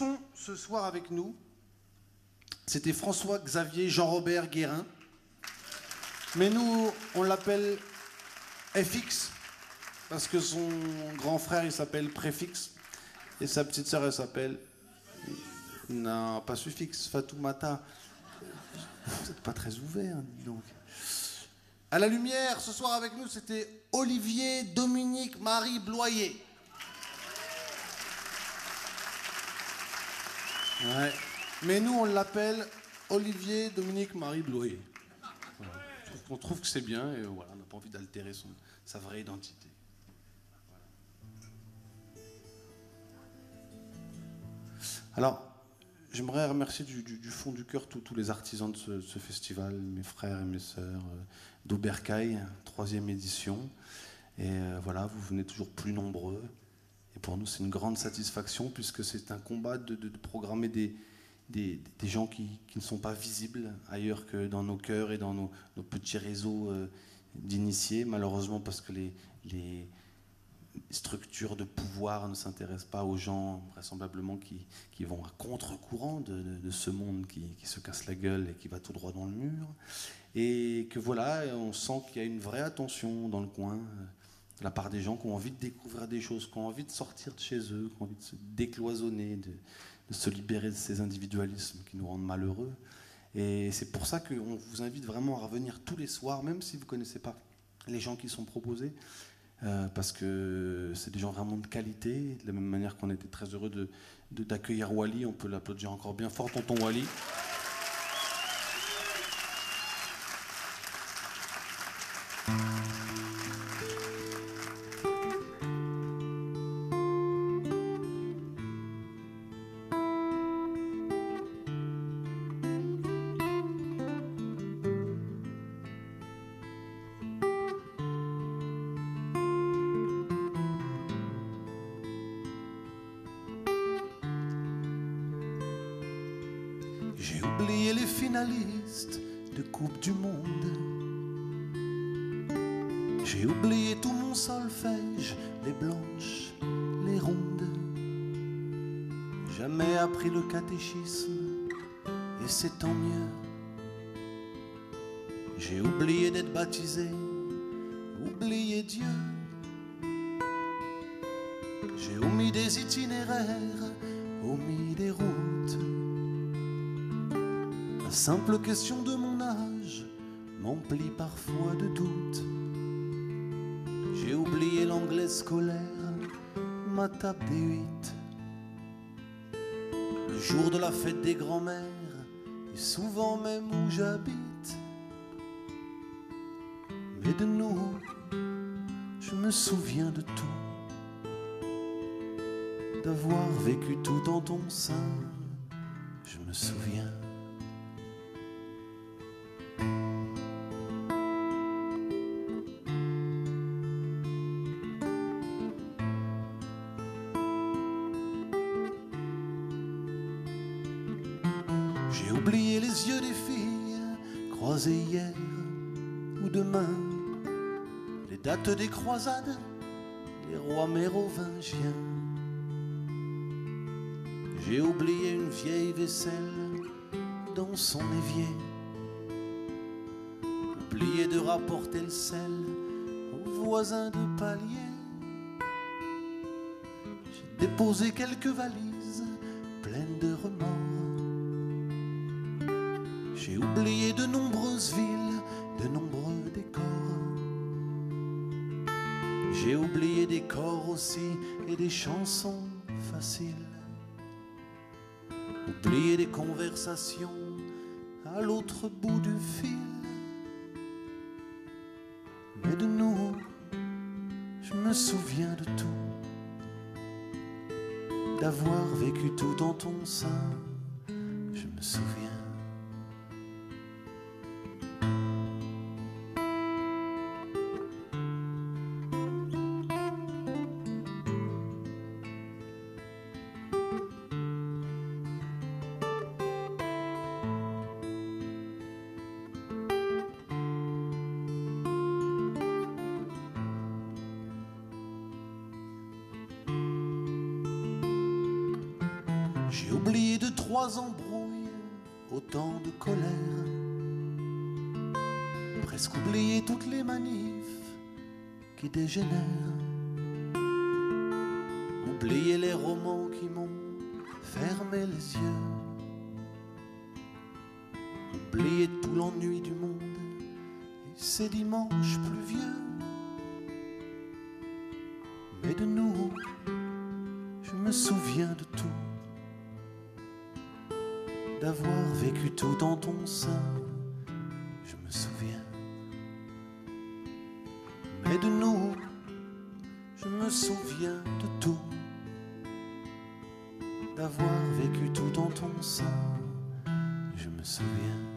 son ce soir avec nous, c'était François-Xavier Jean-Robert Guérin. Mais nous, on l'appelle FX, parce que son grand frère, il s'appelle Préfixe, et sa petite sœur, elle s'appelle... Non, pas suffixe, Fatoumata. Vous n'êtes pas très ouvert, donc. À la lumière, ce soir avec nous, c'était Olivier Dominique Marie Bloyer. Ouais. Mais nous, on l'appelle Olivier Dominique Marie Bloyer. Voilà. On trouve que c'est bien, et voilà, on n'a pas envie d'altérer sa vraie identité. Voilà. Alors, j'aimerais remercier du fond du cœur tous les artisans de ce festival, mes frères et mes sœurs, d'Aubercaille, 3e édition. Et voilà, vous venez toujours plus nombreux. Et pour nous, c'est une grande satisfaction, puisque c'est un combat de programmer des gens qui ne sont pas visibles ailleurs que dans nos cœurs et dans nos petits réseaux d'initiés, malheureusement parce que les structures de pouvoir ne s'intéressent pas aux gens vraisemblablement qui vont à contre-courant de ce monde qui se casse la gueule et qui va tout droit dans le mur. Et que voilà, on sent qu'il y a une vraie attention dans le coin de la part des gens qui ont envie de découvrir des choses, qui ont envie de sortir de chez eux, qui ont envie de se décloisonner, de se libérer de ces individualismes qui nous rendent malheureux. Et c'est pour ça qu'on vous invite vraiment à revenir tous les soirs, même si vous ne connaissez pas les gens qui sont proposés, parce que c'est des gens vraiment de qualité. De la même manière qu'on était très heureux d'accueillir Wally, on peut l'applaudir encore bien fort, tonton Wally. J'ai oublié les finalistes de Coupe du Monde. J'ai oublié tout mon solfège, les blanches, les rondes. Jamais appris le catéchisme, et c'est tant mieux. J'ai oublié d'être baptisé, oublié Dieu. J'ai omis des itinéraires, omis des routes. La simple question de mon âge m'emplit parfois de doutes. J'ai oublié l'anglais scolaire, ma table des 8. Le jour de la fête des grands-mères, et souvent même où j'habite. Mais de nous, je me souviens de tout. D'avoir vécu tout dans ton sein, je me souviens. J'ai oublié les yeux des filles croisés hier ou demain, les dates des croisades, les rois mérovingiens. J'ai oublié une vieille vaisselle dans son évier, oublié de rapporter le sel aux voisins de palier. J'ai déposé quelques valises pleines de remords. J'ai oublié de nombreuses villes, de nombreux décors. J'ai oublié des corps aussi et des chansons faciles. Oublié des conversations à l'autre bout du fil. Mais de nous, je me souviens de tout. D'avoir vécu tout dans ton sein, je me souviens. J'ai oublié 2-3 embrouilles, autant de colère. Presque oublié toutes les manifs qui dégénèrent. Oublié les romans qui m'ont fermé les yeux. Oublié tout l'ennui du monde et ces dimanches pluvieux. Mais de nous, je me souviens de tout, d'avoir vécu tout dans ton sein, je me souviens. Mais de nous, je me souviens de tout, d'avoir vécu tout dans ton sein, je me souviens.